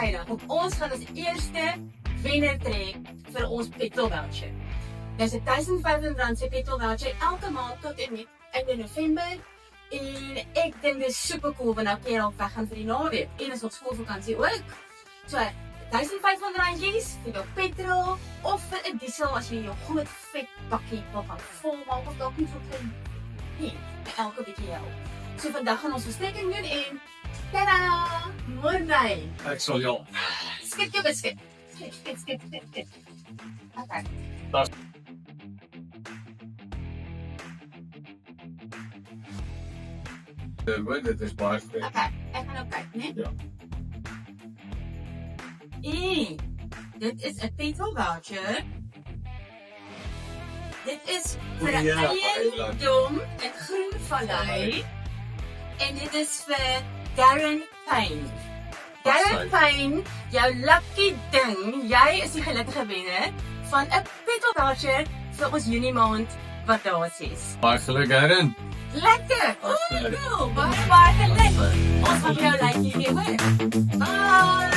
vrijdag. Want ons gaan als eerste wenner trek vir ons petrol voucher. Dis 'n R1500 se petrol voucher elke maand tot en met einde November. En ek dink dit is super cool want nou kan jy al weg gaan vir die naweek. En is nog skoolvakansie ook. So R1500 vir jou petrol of vir 'n diesel as jy jou groot vet bakkie wil gaan volmaak of dalk nie vir klein nie, vir elke bietjie help. So vandag gaan ons verstrekking doen en tada! Mooi. Ek sal jou. Skit jou beskik. Skit. Okay. Dit is baie goed. Okay, ek gaan nou kyk, né? Ja. Dit is 'n petrol voucher. Dit is vir 'n Ja, eiendom in Groenvallei. En dit is vir Darren Payne. Darren Payne, jou lucky ding. Jy is die gelukkige wenner van 'n petrol voucher vir ons Junie maand wat daar is. Baie geluk, Darren. Lekker! Absoluut. Cool! Baie geluk! Ons gaan jou like hier hoor. Bye!